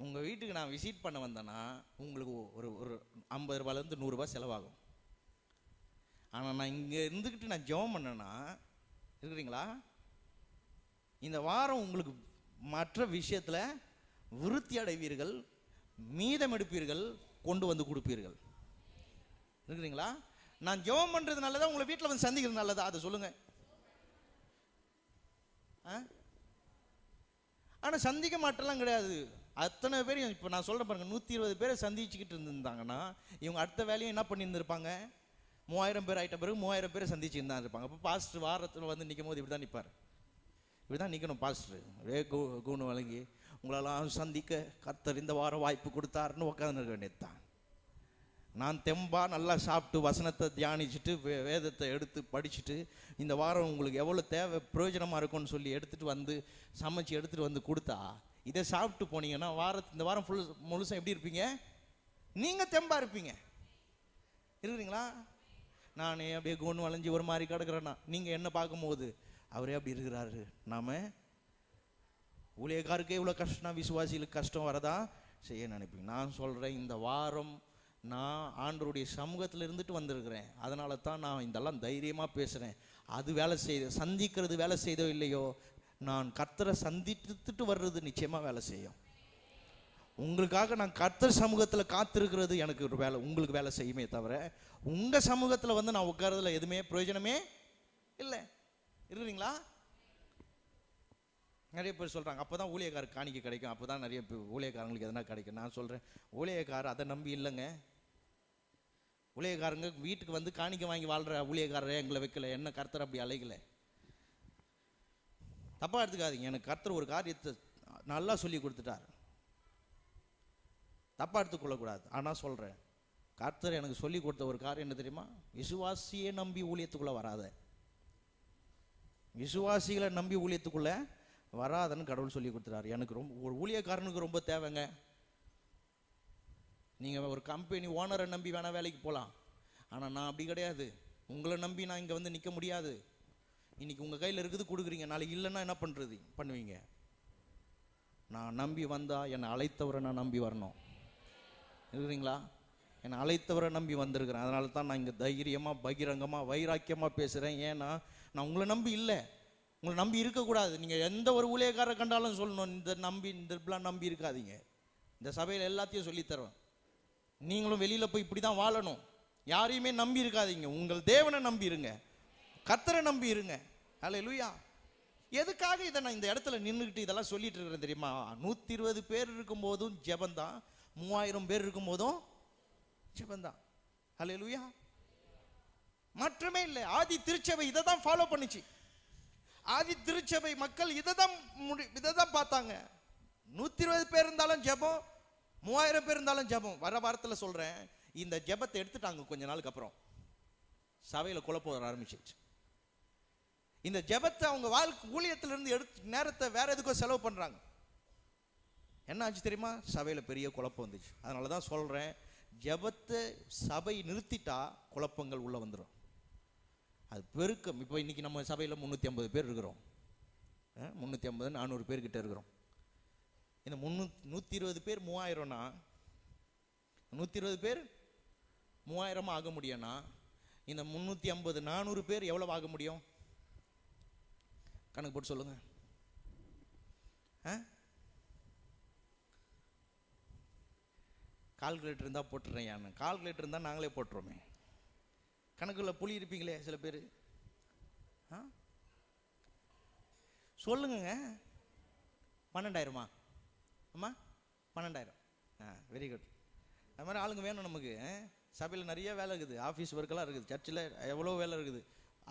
உங்கள் வீட்டுக்கு நான் விசிட் பண்ண வந்தேன்னா உங்களுக்கு ஒரு 50 ரூபாயிலேருந்து 100 ரூபாய் செலவாகும். ஆனால் நான் இங்கே இருந்துக்கிட்டு நான் ஜெபம் பண்ணேன்னா இருக்கிறீங்களா, இந்த வாரம் உங்களுக்கு மற்ற விஷயத்தில் விருத்தி அடைவீர்கள், மீதம் எடுப்பீர்கள், கொண்டு வந்து கொடுப்பீர்கள். இருக்கிறீங்களா? நான் ஜெபம் பண்ணுறது நல்லதா, உங்களை வீட்டில் வந்து சந்திக்கிறது நல்லதா? அதை சொல்லுங்க. ஆனால் சந்திக்க மாட்டெல்லாம் கிடையாது. அத்தனை பேரையும் இப்போ நான் சொல்கிறேன் பாருங்க, 120 பேரை சந்திச்சுக்கிட்டு இருந்திருந்தாங்கன்னா இவங்க அடுத்த வேலையும் என்ன பண்ணியிருந்திருப்பாங்க? 3000 பேர் ஆகிட்ட பிறகு 3000 பேரை சந்திச்சுட்டு தான் இருப்பாங்க. அப்போ பாஸ்டர் வாரத்தில் வந்து நிற்கும் போது இப்படி தான் நிற்பார், இப்படி தான் நிற்கணும் பாஸ்டர். ஒரே கூணு வழங்கி உங்களெல்லாம் சந்திக்க கர்த்தர் இந்த வாரம் வாய்ப்பு கொடுத்தாருன்னு உட்காந்து இருக்க வேண்டியது தான். நான் தெம்பா நல்லா சாப்பிட்டு வசனத்தை தியானிச்சுட்டு வேதத்தை எடுத்து படிச்சுட்டு இந்த வாரம் உங்களுக்கு எவ்வளோ தேவை பிரயோஜனமாக இருக்கும்னு சொல்லி எடுத்துகிட்டு வந்து சமைச்சு எடுத்துகிட்டு வந்து கொடுத்தா, இதை சாப்பிட்டு போனீங்கன்னா இந்த வாரம் முழுசும் எப்படி இருப்பீங்க? நீங்கள் தெம்பா இருப்பீங்க. இருக்கிறீங்களா? நானே அப்படியே கூண்டு வளைஞ்சி ஒரு மாதிரி கிடக்குறேன்னா நீங்கள் என்ன பார்க்கும்போது அவரே அப்படி இருக்கிறாரு. நாம் ஊழியக்காருக்கே இவ்வளோ கஷ்டம், விசுவாசிகளுக்கு கஷ்டம் வரதா செய்ய நினைப்பீங்க. நான் சொல்கிறேன், இந்த வாரம் நான் ஆண்டவருடைய சமூகத்தில் இருந்துட்டு வந்திருக்கிறேன். அதனால தான் நான் இதெல்லாம் தைரியமாக பேசுகிறேன். அது வேலை செய்த சந்திக்கிறது வேலை செய்தோ இல்லையோ, நான் கர்த்தரை சந்தித்துட்டு வர்றது நிச்சயமாக வேலை செய்யும். உங்களுக்காக நான் கர்த்தர் சமூகத்தில் காத்திருக்கிறது எனக்கு ஒரு வேலை, உங்களுக்கு வேலை செய்யுமே தவிர உங்கள் சமூகத்தில் வந்து நான் உட்காரதுல எதுவுமே பிரயோஜனமே இல்லை. இருக்கிறீங்களா? நிறைய பேர் சொல்கிறாங்க அப்போ தான் ஊழியக்காரர் காணிக்க கிடைக்கும், அப்போ தான் நிறைய ஊழியக்காரங்களுக்கு எதனா கிடைக்கும். நான் சொல்கிறேன், ஊழியக்காரர் அதை நம்பி இல்லைங்க. ஊழியக்காரங்க வீட்டுக்கு வந்து காணிக்க வாங்கி வாழ்கிற ஊழியக்காரரே எங்களை வைக்கல, என்ன கர்த்தர் அப்படி அழைக்கலை. தப்பாக எடுத்துக்காதீங்க, எனக்கு கர்த்தர் ஒரு காரியத்தை நல்லா சொல்லி கொடுத்துட்டார், தப்பாக எடுத்துக்கொள்ளக்கூடாது. ஆனால் சொல்கிறேன், கர்த்தர் எனக்கு சொல்லி கொடுத்த ஒரு காரியம் என்ன தெரியுமா? விசுவாசியே நம்பி ஊழியத்துக்குள்ளே வராத, விசுவாசிகளை நம்பி ஊழியத்துக்குள்ளே வராதன்னு கடவுள் சொல்லி கொடுத்துட்டாரு. எனக்கு ரொம்ப ஒரு ஊழியக்காரனுக்கு ரொம்ப தேவைங்க. நீங்கள் ஒரு கம்பெனி ஓனரை நம்பி வேணால் வேலைக்கு போகலாம், ஆனால் நான் அப்படி கிடையாது. உங்களை நம்பி நான் இங்கே வந்து நிற்க முடியாது. இன்னைக்கு உங்கள் கையில் இருக்குது கொடுக்குறீங்க, நாளைக்கு இல்லைன்னா என்ன பண்ணுவீங்க? நான் நம்பி வந்தால் என்னை அழைத்தவரை நான் நம்பி வரணும். இருக்கிறீங்களா? என்னை அழைத்தவரை நம்பி வந்திருக்கிறேன். அதனால தான் நான் இங்கே தைரியமாக பகிரங்கமாக வைராக்கியமாக பேசுகிறேன். ஏன்னா நான் உங்களை நம்பி இல்லை, உங்களை நம்பி இருக்கக்கூடாது. நீங்கள் எந்த ஒரு ஊழியக்காரரை கண்டாலும் சொல்லணும், இந்த இப்படிலாம் நம்பி இருக்காதீங்க. இந்த சபையில் எல்லாத்தையும் சொல்லித்தருவேன். நீங்களும் வெளியில் போய் இப்படி தான் வாழணும். யாரையுமே நம்பி இருக்காதீங்க, உங்கள் தேவனை நம்பி இருங்க, கர்த்தரை நம்பி இருங்க. ஹல்லேலூயா. எதுக்காக இதை நான் இந்த இடத்துல நின்றுக்கிட்டு இதெல்லாம் சொல்லிட்டு இருக்கிறேன் தெரியுமா? 120 பேர் இருக்கும்போதும் ஜெபந்தான், 3000 பேர் இருக்கும்போதும் ஜெபந்தான். ஹல்லேலூயா. மாற்றமே இல்லை. ஆதி திருச்சபை இதை தான் ஃபாலோ பண்ணிச்சு. ஆதி திருச்சபை மக்கள் இதை தான் பார்த்தாங்க. 120 பேர் இருந்தாலும் ஜெபம், 3000 பேர் இருந்தாலும் ஜெபம். வர வாரத்தில் சொல்கிறேன், இந்த ஜெபத்தை எடுத்துட்டாங்க. கொஞ்ச நாளுக்கு அப்புறம் சபையில் குழப்பம் வர ஆரம்பிச்சிச்சு. இந்த ஜெபத்தை அவங்க வாழ்க்கை ஊழியத்திலிருந்து எடுத்து நேரத்தை வேற எதுக்கோ செலவு பண்ணுறாங்க. என்ன ஆச்சு தெரியுமா? சபையில் பெரிய குழப்பம் வந்துச்சு. அதனால தான் சொல்கிறேன், ஜெபத்தை சபை நிறுத்திட்டா குழப்பங்கள் உள்ளே வந்துடும். அது பெருக்கம். இப்போ இன்றைக்கி நம்ம சபையில் 350 பேர் இருக்கிறோம், 350-400 பேர்கிட்ட இருக்கிறோம். இந்த 120 பேர் 3000னா, 120 பேர் 3000 ஆக முடியும்னா, இந்த 350-400 பேர் எவ்வளோ ஆக முடியும்? கணக்கு போட்டு சொல்லுங்க. கால்குலேட்டர் இருந்தால் போட்டுறேன். யான்னு கால்குலேட்டர் இருந்தால் நாங்களே போட்டுருவோமே. கணக்குள்ள புளி இருப்பீங்களே சில பேர். சொல்லுங்க. 12,000மா? அம்மா 12,000. Very good. அது மாதிரி ஆளுங்க வேணும் நமக்கு. சபையில் நிறைய வேலை இருக்குது, ஆஃபீஸ் ஒர்க்கெல்லாம் இருக்குது, சர்ச்சில் எவ்வளோ வேலை இருக்குது.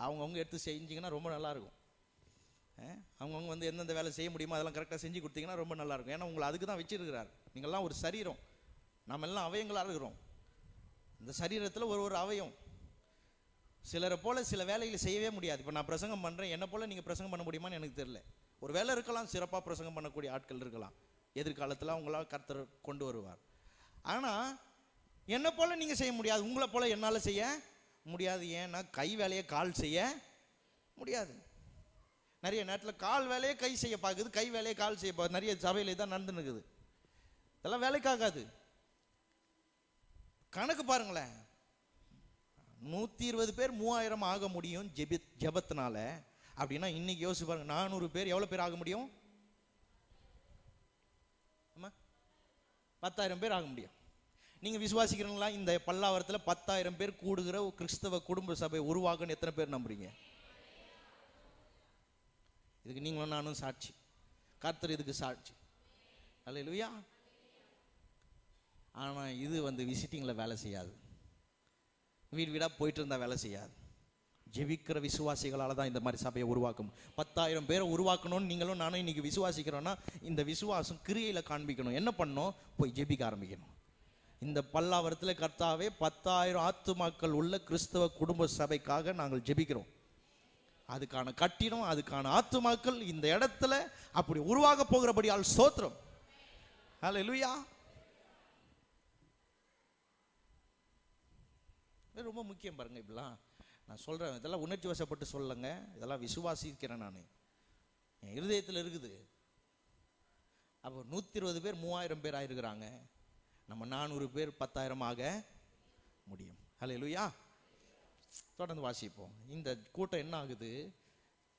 அவங்கவுங்க எடுத்து செஞ்சிங்கன்னா ரொம்ப நல்லாயிருக்கும். அவங்கவுங்க வந்து எந்தெந்த வேலை செய்ய முடியுமோ அதெல்லாம் கரெக்டாக செஞ்சு கொடுத்தீங்கன்னா ரொம்ப நல்லாயிருக்கும். ஏன்னா உங்களை அதுக்கு தான் வச்சுருக்கிறார். நீங்கள்லாம் ஒரு சரீரம், நம்ம எல்லாம் அவயங்களாக இருக்கிறோம். இந்த சரீரத்தில் ஒரு அவயம். சிலரை போல் சில வேலைகளை செய்யவே முடியாது. இப்போ நான் பிரசங்கம் பண்ணுறேன், என்னை போல் நீங்கள் பிரசங்கம் பண்ண முடியுமான்னு எனக்கு தெரியல. ஒரு வேலை இருக்கலாம், சிறப்பாக பிரசங்கம் பண்ணக்கூடிய ஆட்கள் இருக்கலாம், எதிர்காலத்தில் அவங்களாம் கர்த்தர் கொண்டு வருவார். ஆனால் என்னை போல் நீங்கள் செய்ய முடியாது, உங்களை போல் என்னால் செய்ய முடியாது. ஏன்னா கை வேலையை கால் செய்ய முடியாது. நிறைய நேரத்தில் கால் வேலையை கை செய்ய பார்க்குது, கை வேலையை கால் செய்ய பார்க்குது. நிறைய சபையில் தான் நடந்துன்னு இருக்குது. இதெல்லாம் வேலைக்காகாது. கணக்கு பாருங்களேன், 120 பேர் 3000 ஆக முடியும் ஜெபத்தினால. அப்படின்னா இன்னைக்கு யோசிச்சு பாருங்க, 400 பேர் எவ்வளவு பேர் ஆக முடியும்? 10,000 பேர் ஆக முடியும். நீங்க விசுவாசிக்கிறீங்களா இந்த பல்லாவரத்தில் 10,000 பேர் கூடுகிற கிறிஸ்தவ குடும்ப சபை உருவாக்குன்னு எத்தனை பேர் நம்புறீங்க? இதுக்கு நீங்களும் நானும் சாட்சி, கர்த்தர் இதுக்கு சாட்சி. அல்லேலூயா. ஆனா இது விசிட்டிங்ல வேலை செய்யாது, வீடு வீடா போயிட்டு இருந்தா வேலை செய்யாது. ஜெபிக்கிற விசுவாசிகளால தான் இந்த மாதிரி சபையை உருவாக்கும். 10,000 பேரை உருவாக்கணும்னு நீங்களும் நானும் இன்னைக்கு விசுவாசிக்கிறோம்னா இந்த விசுவாசம் கிரியையில காண்பிக்கணும். என்ன பண்ணணும்? போய் ஜெபிக்க ஆரம்பிக்கணும். இந்த பல்லாவரத்தில் கர்த்தாவே 10,000 ஆத்துமாக்கள் உள்ள கிறிஸ்தவ குடும்ப சபைக்காக நாங்கள் ஜெபிக்கிறோம். அதுக்கான கட்டிடம், அதுக்கான ஆத்துமாக்கள் இந்த இடத்துல அப்படி உருவாக போகிறபடியால் ஸ்தோத்திரம். ஹல்லேலூயா. ரொம்ப முக்கியம் பாருங்க. இப்படிலாம் நான் சொல்றேன், இதெல்லாம் உணர்ச்சி வசப்பட்டு சொல்லுங்க, இதெல்லாம் விசுவாசிக்கிறேன் நான், என் இருதயத்தில் இருக்குது. அப்போ 120 பேர் 3000 பேர் ஆயிருக்கிறாங்க, நம்ம 400 பேர் 10,000 ஆக முடியும். ஹல்லேலூயா. தொடர்ந்து வாசிப்போம். இந்த கூட்டம் என்ன ஆகுது?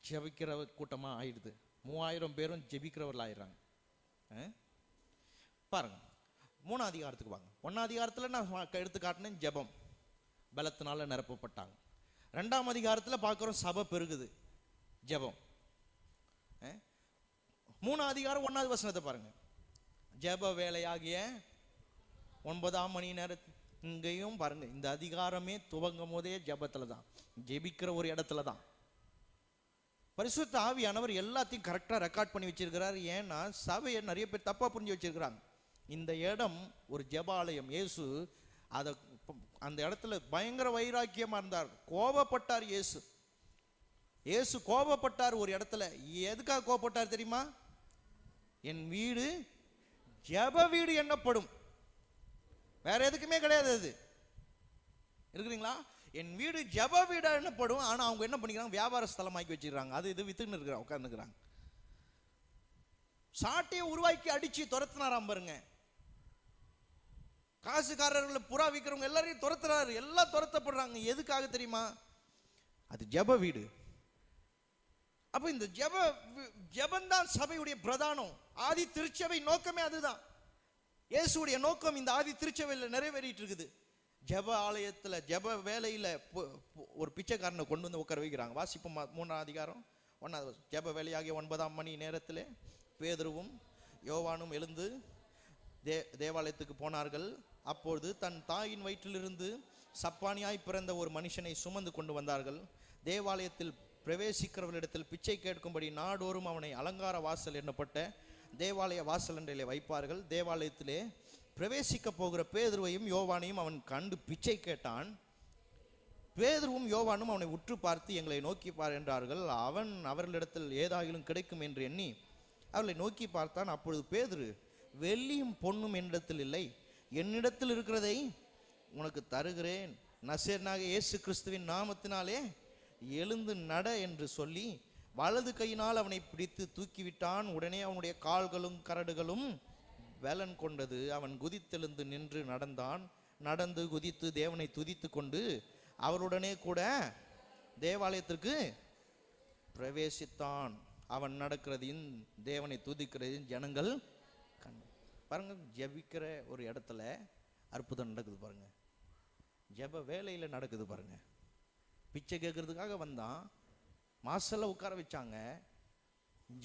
ஜெபிக்கிற கூட்டமா ஆயிடுது. 3000 பேரும் ஜெபிக்கிறவர்கள் ஆயிடுறாங்க. பாருங்க, 3ஆம் அதிகாரத்துக்கு வாங்க. 1ஆம் அதிகாரத்தில் நான் எடுத்து காட்டினேன், ஜெபம் பலத்தினால நிரப்பப்பட்டாங்க. 2ஆம் அதிகாரத்தில் பார்க்கிறோம், சபை பெருகுது, ஜெபம். 3ஆம் அதிகாரம் 1வது வசனத்தை பாருங்க. ஜெப வேலையாகிய 9ஆம் மணி நேரத்தில், இங்கேயும் பாருங்க, இந்த அதிகாரமே துவங்கும் போதே ஜெபத்துல தான், ஜெபிக்கிற ஒரு இடத்துல தான். பரிசுத்த ஆவியானவர் எல்லாத்தையும் கரெக்டா ரெக்கார்ட் பண்ணி வச்சிருக்கிறார். ஏன்னா சபையை நிறைய பேர் தப்பா புரிஞ்சு வச்சிருக்கிறாங்க. இந்த இடம் ஒரு ஜெபாலயம். இயேசு அந்த இடத்துல பயங்கர வைராக்கியமா இருந்தார், கோபப்பட்டார். இயேசு கோபப்பட்டார் ஒரு இடத்துல. எதுக்காக கோபப்பட்டார் தெரியுமா? என் வீடு ஜெப வீடு என்னப்படும், வேற எதுக்குமே கிடையாது. அது இருக்கிறீங்களா? என் வீடு ஜெப வீடா என்னப்படும். ஆனா அவங்க என்ன பண்ணிக்கிறாங்க? வியாபார ஸ்தலமாக்கி வச்சிருக்காங்க. அது இது வித்துன்னு இருக்கிறாங்க, உட்கார்ந்துக்கிறாங்க. சாட்டையை உருவாக்கி அடிச்சு துரத்தினாராம் பாருங்க. காசுக்காரர்களை புறா விற்கிறவங்க எல்லாரையும் துரத்துறாரு. எல்லாம் துரத்தப்படுறாங்க. எதுக்காக தெரியுமா? அது ஜெப வீடு. அப்ப இந்த ஜெபந்தான் சபையுடைய பிரதானம். ஆதி திருச்சபை நோக்கமே அதுதான். இயேசுடைய நோக்கம் இந்த ஆதி திருச்சபையில் நிறைவேறிட்டு இருக்குது. ஜெப ஆலயத்துல, ஜெப வேலையில ஒரு பிச்சைக்காரனை கொண்டு வந்து உட்கார வைக்கிறாங்க. வாசிப்போம் 3ஆம் அதிகாரம் 1வது. ஜெப வேலையாகிய 9ஆம் மணி நேரத்திலே பேதுருவும் யோவானும் எழுந்து தேவாலயத்துக்கு போனார்கள். அப்பொழுது தன் தாயின் வயிற்றிலிருந்து சப்பானியாய் பிறந்த ஒரு மனுஷனை சுமந்து கொண்டு வந்தார்கள். தேவாலயத்தில் பிரவேசிக்கிறவர்களிடத்தில் பிச்சை கேட்கும்படி நாடோறும் அவனை அலங்கார வாசல் என்னப்பட்ட தேவாலய வாசல் என்றிலே வைப்பார்கள். தேவாலயத்திலே பிரவேசிக்க போகிற பேதுருவையும் யோவானையும் அவன் கண்டு பிச்சை கேட்டான். பேதுருவும் யோவானும் அவனை உற்று பார்த்து, எங்களை நோக்கி பார் என்றார்கள். அவன் அவர்களிடத்தில் ஏதாகிலும் கிடைக்கும் என்று எண்ணி அவர்களை நோக்கி பார்த்தான். அப்பொழுது பேதுரு, வெள்ளியும் பொன்னும் என்னிடத்தில் இல்லை, என்னிடத்தில் இருக்கிறதை உனக்கு தருகிறேன். நசரேயனாகிய இயேசு கிறிஸ்துவின் நாமத்தினாலே எழுந்து நட என்று சொல்லி வலது கையினால் அவனை பிடித்து தூக்கிவிட்டான். உடனே அவனுடைய கால்களும் கரடுகளும் பலன் கொண்டது. அவன் குதித்தெழுந்து நின்று நடந்தான். நடந்து குதித்து தேவனை துதித்து கொண்டு அவருடனே கூட தேவாலயத்திற்கு பிரவேசித்தான். அவன் நடக்கிறதையும் தேவனை துதிக்கிறதையும் ஜனங்கள் கண்டு. பாருங்க, ஜெபிக்கிற ஒரு இடத்துல அற்புதம் நடக்குது பாருங்க. ஜெப வேலையில நடக்குது பாருங்க. பிச்சை கேட்கறதுக்காக வந்தான், மாசல்ல உட்கார வச்சாங்க.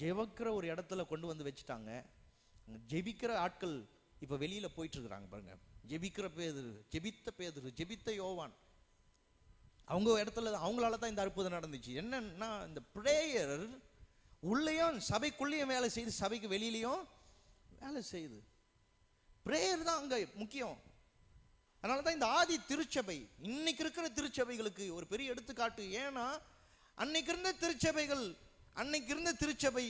ஜெபிக்கிற ஒரு இடத்துல கொண்டு வந்து வச்சுட்டாங்க. ஜெபிக்கிற ஆட்கள் இப்ப வெளியில போயிட்டு இருக்கிறாங்க பாருங்க. ஜெபிக்கிற பேதுரு, ஜெபித்த யோவான், அவங்க இடத்துல, அவங்களால தான் இந்த அற்புதம் நடந்துச்சு. என்னன்னா, இந்த பிரேயர் உள்ளேயும் சபைக்குள்ளேயும் வேலை செய்து, சபைக்கு வெளியிலையும் வேலை செய்யுது. பிரேயர் தான் அங்க முக்கியம். அதனாலதான் இந்த ஆதி திருச்சபை இன்னைக்கு இருக்கிற திருச்சபைகளுக்கு ஒரு பெரிய எடுத்துக்காட்டு. ஏன்னா அன்னைக்கு இருந்த திருச்சபை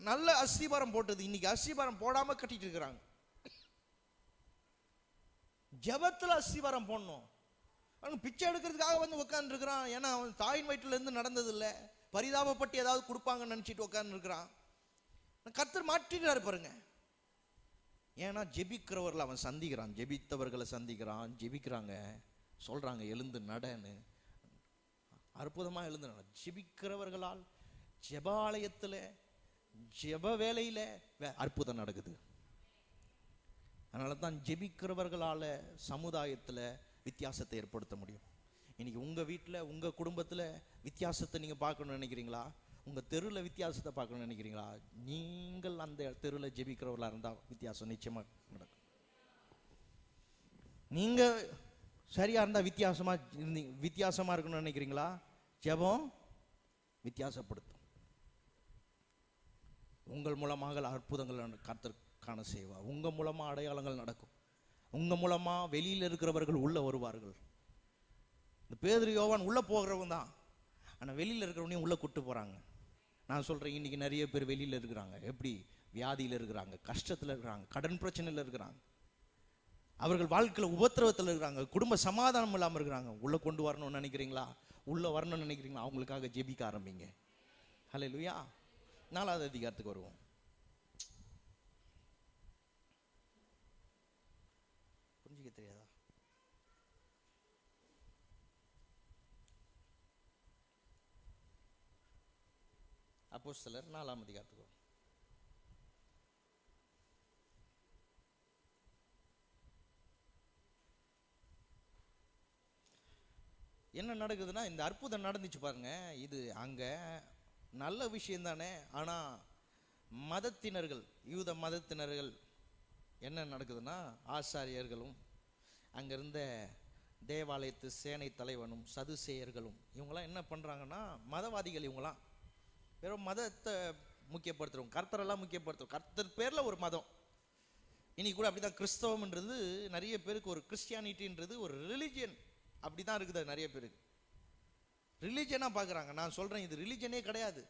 நல்ல அஸ்திபாரம் போட்டது. இன்னைக்கு அஸ்திபாரம் போடாம கட்டிட்டு இருக்கிறாங்க. ஜெபத்துல அஸ்திபாரம் போடணும். பிச்சை எடுக்கிறதுக்காக வந்து உட்கார்ந்து இருக்கிறான். ஏன்னா அவன் தாயின் வயிற்றுல இருந்து நடந்தது இல்லை, பரிதாபப்பட்டு ஏதாவது கொடுப்பாங்கன்னு நினைச்சிட்டு உட்கார்ந்து இருக்கிறான். கர்த்தர் மாற்றிட்டாரு பாருங்க. ஏன்னா ஜெபிக்கிறவர்களை அவன் சந்திக்கிறான், ஜெபித்தவர்களை சந்திக்கிறான், ஜெபிக்கிறாங்க, சொல்றாங்க எழுந்து நடன்னு, அற்புதமா எழுந்து நட. ஜெபிக்கிறவர்களால் ஜெபாலயத்துல ஜெப வேலையில அற்புதம் நடக்குது. அதனால தான் ஜெபிக்கிறவர்களால சமுதாயத்துல வித்தியாசத்தை ஏற்படுத்த முடியும். இன்னைக்கு உங்க வீட்டுல உங்க குடும்பத்துல வித்தியாசத்தை நீங்க பார்க்கணும்னு நினைக்கிறீங்களா? உங்க தெருவில் வித்தியாசத்தை பார்க்கணும்னு நினைக்கிறீங்களா? நீங்கள் அந்த தெருவில் ஜெபிக்கிறவர்களா இருந்தா வித்தியாசம் நிச்சயமா நடக்கும். நீங்க சரியா இருந்தா வித்தியாசமா இருக்கணும்னு நினைக்கிறீங்களா? ஜெபம் வித்தியாசப்படுத்தும். உங்கள் மூலமாக அற்புதங்கள் கர்த்தருக்கான செய்வா. உங்க மூலமா அடையாளங்கள் நடக்கும். உங்க மூலமா வெளியில இருக்கிறவர்கள் உள்ள வருவார்கள். இந்த பேதுரு யோவான் உள்ள போகிறவங்க தான், ஆனா வெளியில இருக்கிறவனையும் உள்ள கூட்டு போறாங்க. நான் சொல்றேன், இன்னைக்கு நிறைய பேர் வெளியில இருக்கிறாங்க. எப்படி? வியாதியில இருக்கிறாங்க, கஷ்டத்துல இருக்கிறாங்க, கடன் பிரச்சனையில இருக்கிறாங்க, அவர்கள் வாழ்க்கையில உபத்திரவத்தில் இருக்கிறாங்க, குடும்ப சமாதானம் இல்லாம இருக்கிறாங்க. உள்ள கொண்டு வரணும்னு நினைக்கிறீங்களா? உள்ள வரணும்னு நினைக்கிறீங்களா? அவங்களுக்காக ஜெபிக்க ஆரம்பிங்க. ஹல்லேலூயா. 4வது அதிகாரத்துக்கு வருவோம். புரிஞ்சுக்க தெரியாதா? அப்போஸ்தலர் 4ஆம் அதிகாரத்துக்கு வரும். என்ன நடக்குதுன்னா, இந்த அற்புதம் நடந்துச்சு பாருங்க. இது அங்க நல்ல விஷயம் தானே. ஆனா மதத்தினர்கள், யூத மதத்தினர்கள் என்ன நடக்குதுன்னா, ஆசாரியர்களும் அங்க இருந்த தேவாலயத்து சேனை தலைவனும் சதுசேயர்களும் இவங்களாம் என்ன பண்றாங்கன்னா, மதவாதிகள். இவங்களாம் வெறும் மதத்தை முக்கியப்படுத்துறோம், கர்த்தரெல்லாம் முக்கியப்படுத்துறோம். கர்த்தர் பேர்ல ஒரு மதம். இன்னைக்கு கூட அப்படிதான். கிறிஸ்தவம்ன்றது நிறைய பேருக்கு, ஒரு கிறிஸ்டியானிட்டின்றது ஒரு ரிலிஜியன் அப்படிதான் இருக்குது. நிறைய பேருக்கு ரிலிஜனா பாக்குறாங்க. நான் சொல்றேன், இது ரிலிஜனே கிடையாது.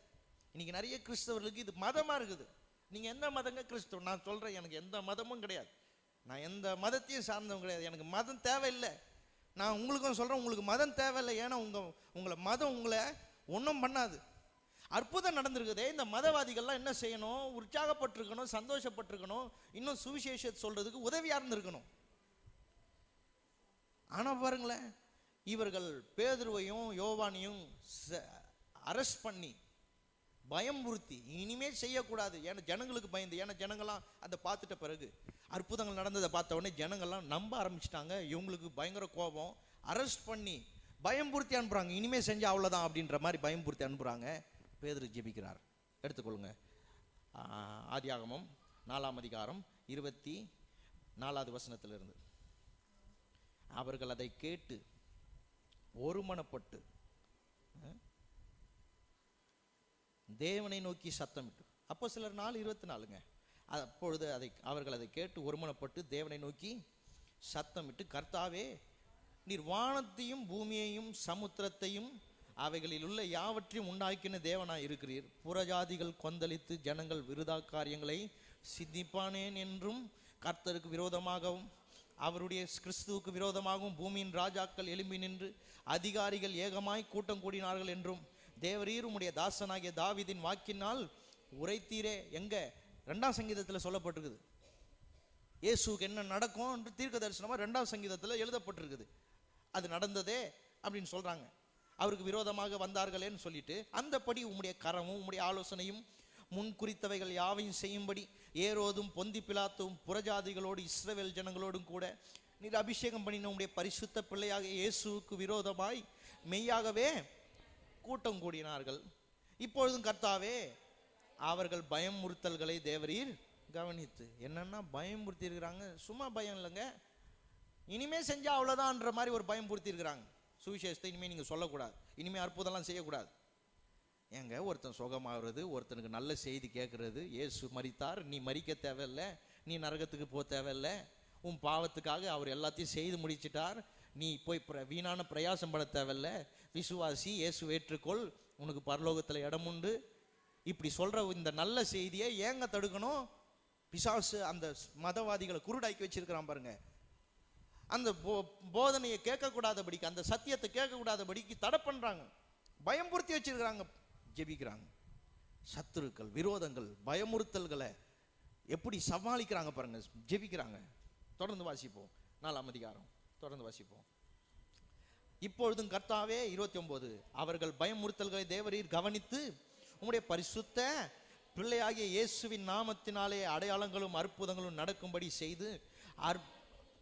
இன்னைக்கு நிறைய கிறிஸ்தவர்களுக்கு இது மதமா இருக்குது. நீங்க எந்த மதங்க கிறிஸ்தவம்? நான் சொல்றேன், எனக்கு எந்த மதமும் கிடையாது. நான் எந்த மதத்தையும் சார்ந்தவங்க கிடையாது. எனக்கு மதம் தேவையில்லை. நான் உங்களுக்கும் சொல்றேன், உங்களுக்கு மதம் தேவையில்லை. ஏன்னா உங்களை மதம் உங்களை ஒன்றும் பண்ணாது. அற்புதம் நடந்திருக்குதே. இந்த மதவாதிகள்லாம் என்ன செய்யணும்? உற்சாகப்பட்டிருக்கணும், சந்தோஷப்பட்டிருக்கணும், இன்னும் சுவிசேஷத்தை சொல்றதுக்கு உதவியா இருந்திருக்கணும். ஆனா பாருங்களேன், இவர்கள் பேதுருவையும் யோவானையும் அரெஸ்ட் பண்ணி பயமுறுத்தி இனிமே செய்யக்கூடாது. ஏன்னா ஜனங்களுக்கு பயந்து. ஏன்னா ஜனங்கள்லாம் அதை பார்த்துட்ட பிறகு, அற்புதங்கள் நடந்ததை பார்த்த உடனே ஜனங்கள்லாம் நம்ப ஆரம்பிச்சிட்டாங்க. இவங்களுக்கு பயங்கர கோபம். அரெஸ்ட் பண்ணி பயம்புறுத்தி அனுப்புறாங்க. இனிமே செஞ்சா அவ்வளவுதான் அப்படின்ற மாதிரி பயம்புறுத்தி அனுப்புறாங்க. பேதுரு ஜெபிக்கிறார். எடுத்துக்கொள்ளுங்க. ஆதியாகமம் 4ஆம் அதிகாரம் 24வது வசனத்திலிருந்து. அவர்கள் அதை கேட்டு ஒருமனப்பட்டு தேவனை நோக்கி சத்தமிட்டு. அப்போஸ்தலர் 4:24ங்க. அப்பொழுது அவர்கள் அதை கேட்டு ஒருமனப்பட்டு தேவனை நோக்கி சத்தமிட்டு, கர்த்தாவே, நீர் வானத்தையும் பூமியையும் சமுத்திரத்தையும் அவைகளில் உள்ள யாவற்றையும் உண்டாக்கின தேவனாய் இருக்கிறீர். புறஜாதிகள் கொந்தளித்து ஜனங்கள் விருதா காரியங்களை சிந்திப்பானேன் என்றும், கர்த்தருக்கு விரோதமாகவும் அவருடைய கிறிஸ்துவுக்கு விரோதமாகவும் பூமியின் ராஜாக்கள் எழும்பி நின்று அதிகாரிகள் ஏகமாய் கூட்டம் கூடினார்கள் என்றும் தேவரீர் உம்முடைய தாசனாகிய தாவீதின் வாக்கினால் உரைத்தீரே. எங்க? 2ஆம் சங்கீதத்தில் சொல்லப்பட்டிருக்குது. இயேசுக்கு என்ன நடக்கும் என்று தீர்க்க தரிசனமா 2ஆம் சங்கீதத்தில் எழுதப்பட்டிருக்குது. அது நடந்ததே அப்படின்னு சொல்றாங்க. அவருக்கு விரோதமாக வந்தார்களேன்னு சொல்லிட்டு, அந்தபடி உம்முடைய கரமும் உம்முடைய ஆலோசனையும் முன் குறித்தவைகள் யாவையும் செய்யும்படி ஏரோதும் பொந்தி பிலாத்தும் புறஜாதிகளோடு இஸ்ரவேல் ஜனங்களோடும் கூட நீர் அபிஷேகம் பண்ணின உம்முடைய பரிசுத்த பிள்ளையாக இயேசுவுக்கு விரோதமாய் மெய்யாகவே கூட்டம் கூடினார்கள். இப்பொழுதும் கர்த்தாவே, அவர்கள் பயமுறுத்தல்களை தேவரீர் கவனித்து. என்னன்னா பயமுறுத்தி இருக்கிறாங்க. சும்மா பயம் இல்லைங்க, இனிமே செஞ்சா அவ்வளவுதான்ற மாதிரி ஒரு பயமுறுத்தி இருக்கிறாங்க. சுவிசேஷத்தை இனிமே நீங்க சொல்லக்கூடாது, இனிமே அற்புதம்லாம் செய்யக்கூடாது. ஏங்க, ஒருத்தன் சுகமாகிறது, ஒருத்தனுக்கு நல்ல செய்தி கேட்கறது, இயேசு மரித்தார், நீ மரிக்க தேவையில்லை, நீ நரகத்துக்கு போக தேவையில்லை, உன் பாவத்துக்காக அவர் எல்லாத்தையும் செய்து முடிச்சிட்டார், நீ போய் வீணான பிரயாசம் பட தேவையில்லை, விசுவாசி, இயேசு ஏற்றுக்கொள், உனக்கு பரலோகத்தில் இடம் உண்டு. இப்படி சொல்ற இந்த நல்ல செய்தியை ஏங்க தடுக்கணும்? பிசாசு அந்த மதவாதிகளை குருடாக்கி வச்சிருக்கிறான் பாருங்க. அந்த போதனையை கேட்கக்கூடாதபடிக்கு, அந்த சத்தியத்தை கேட்கக்கூடாதபடிக்கு தடை பண்றாங்க, பயம்புறுத்தி வச்சிருக்கிறாங்க. ஜெபிக்கிறாங்க. சத்துருக்கள், விரோதங்கள், பயமுறுத்தல்களை எப்படி சமாளிக்கிறாங்க பாருங்க, ஜெபிக்கிறாங்க. தொடர்ந்து வாசிப்போம் 4ஆம் அதிகாரம், தொடர்ந்து வாசிப்போம். இப்பொழுதும் கர்த்தாவே 29, அவர்கள் பயமுறுத்தல்களை தேவரீர் கவனித்து உம்முடைய பரிசுத்த பிள்ளையாகிய இயேசுவின் நாமத்தினாலே அடையாளங்களும் அற்புதங்களும் நடக்கும்படி செய்து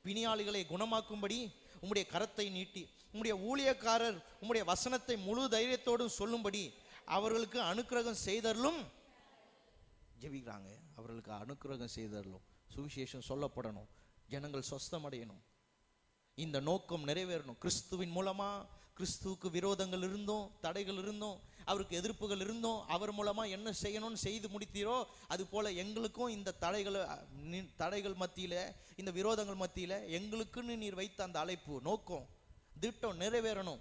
பிணியாளிகளை குணமாக்கும்படி உம்முடைய கரத்தை நீட்டி உம்முடைய ஊழியக்காரர் உம்முடைய வசனத்தை முழு தைரியத்தோடும் சொல்லும்படி அவர்களுக்கு அனுக்கிரகம் செய்தரலும். ஜெபிக்கிறாங்க, அவர்களுக்கு அனுக்கிரகம் செய்தரலும். சுவிசேஷம் சொல்லப்படணும், ஜனங்கள் சொஸ்தம் அடையணும், இந்த நோக்கம் நிறைவேறணும். கிறிஸ்துவின் மூலமா கிறிஸ்துவுக்கு விரோதங்கள் இருந்தோம், தடைகள் இருந்தோம், அவருக்கு எதிர்ப்புகள் இருந்தோம். அவர் மூலமா என்ன செய்யணும்னு செய்து முடித்தீரோ அது போல எங்களுக்கும் இந்த தடைகள் மத்தியில, இந்த விரோதங்கள் மத்தியில எங்களுக்குன்னு நீர் வைத்த அந்த அழைப்பு, நோக்கம், திட்டம் நிறைவேறணும்.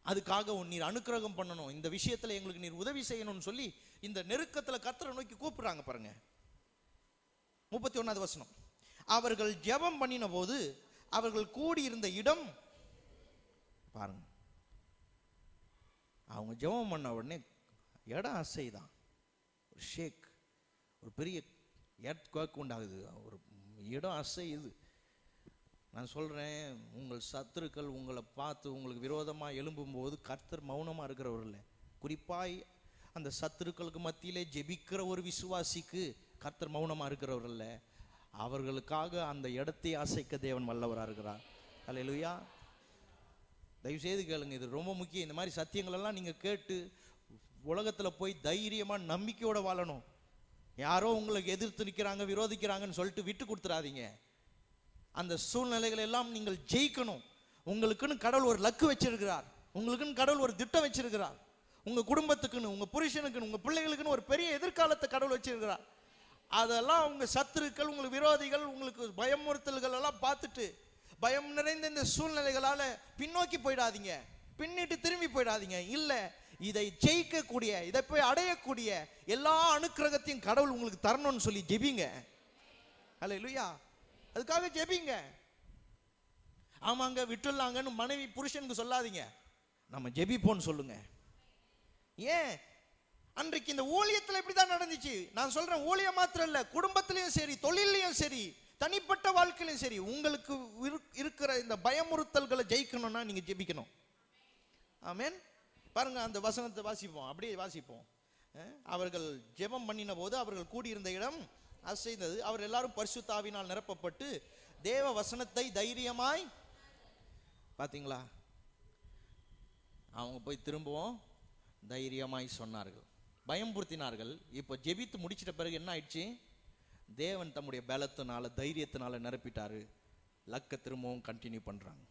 அதுக்காக நீர் அனுக்கிரகம் பண்ணணும், இந்த விஷயத்துல எங்களுக்கு நீர் உதவி செய்யணும்னு சொல்லி இந்த நெருக்கத்துல கர்த்தரை நோக்கி கூப்பிடுறாங்க பாருங்க. 31வது வசனம். அவர்கள் ஜெபம் பண்ணின போது அவர்கள் கூடியிருந்த இடம் பாருங்க. அவங்க ஜெபம் பண்ண உடனே இடம் அசைதான், ஒரு ஷேக், ஒரு பெரிய எர்த்குவேக் உண்டாகுது, ஒரு இடம் அசையுது. நான் சொல்றேன், உங்கள் சத்துருக்கள் உங்களை பார்த்து உங்களுக்கு விரோதமா எழும்பும் போது கர்த்தர் மௌனமா இருக்கிறவர் இல்லை. குறிப்பாய் அந்த சத்துருக்களுக்கு மத்தியிலே ஜெபிக்கிற ஒரு விசுவாசிக்கு கர்த்தர் மௌனமா இருக்கிறவர் இல்லை. அவர்களுக்காக அந்த இடத்தை அசைக்க தேவன் வல்லவராக இருக்கிறார். அல்லேலூயா. தயவு செய்து கேளுங்க, இது ரொம்ப முக்கியம். இந்த மாதிரி சத்தியங்கள் எல்லாம் நீங்க கேட்டு உலகத்துல போய் தைரியமா நம்பிக்கையோட வாழணும். யாரோ உங்களுக்கு எதிர்த்து நிற்கிறாங்க, விரோதிக்கிறாங்கன்னு சொல்லிட்டு விட்டு கொடுத்துறாதீங்க. அந்த சூழ்நிலைகள் எல்லாம் நீங்கள் ஜெயிக்கணும். உங்களுக்குன்னு கடவுள் ஒரு லக்கு வச்சிருக்கிறார், உங்களுக்குன்னு கடவுள் ஒரு திட்டம் வச்சிருக்கிறார். உங்க குடும்பத்துக்குன்னு, உங்க புருஷனுக்குன்னு, உங்க பிள்ளைகளுக்குன்னு ஒரு பெரிய எதிர்காலத்தை கடவுள் வச்சிருக்கிறார். அதெல்லாம் உங்க சத்துருக்கள், உங்களுக்கு விரோதிகள், உங்களுக்கு பயமுறுத்தல்கள் எல்லாம் பார்த்துட்டு பயம் நிறைந்த இந்த சூழ்நிலைகளால பின்னோக்கி போயிடாதீங்க, பின்னிட்டு திரும்பி போயிடாதீங்க. இல்ல, இதை ஜெயிக்கக்கூடிய, இதை போய் அடையக்கூடிய எல்லா அனுக்கிரகத்தையும் கடவுள் உங்களுக்கு தரணும்னு சொல்லி ஜெபிங்க. அல்லேலூயா. அதுக்காக ஜெபிங்க. ஆமாங்க விட்டுலாங்கன்னு மனைவி புருஷனுக்கு சொல்லாதீங்க, நம்ம ஜெபிப்போன்னு சொல்லுங்க. ஏன்? அன்றைக்கு இந்த ஊழியத்தில் இப்படிதான் நடந்துச்சு. நான் சொல்றேன், ஊழியம் மாத்திரம் இல்ல, குடும்பத்திலையும் சரி, தொழிலையும் சரி, தனிப்பட்ட வாழ்க்கையிலும் சரி, உங்களுக்கு இருக்கிற இந்த பயமுறுத்தல்களை ஜெயிக்கணும்னா நீங்க ஜெபிக்கணும். ஆமென். பாருங்க, அந்த வசனத்தை வாசிப்போம், அப்படியே வாசிப்போம். அவர்கள் ஜெபம் பண்ணின போது அவர்கள் கூடியிருந்த இடம் அசைந்தது. அவர் எல்லாரும் பரிசுத்த ஆவியினால் நிரப்பப்பட்டு தேவ வசனத்தை தைரியமாய், பாத்தீங்களா, அவங்க போய் திரும்பவும் தைரியமாய் சொன்னார்கள், பயம்புறுத்தினார்கள். இப்போ ஜெபித்து முடிச்சிட்ட பிறகு என்ன ஆயிடுச்சு? தேவன் தம்முடைய பலத்தினால, தைரியத்தினால நிரப்பிட்டாரு. லக்க திரும்பவும் கண்டினியூ பண்றாங்க.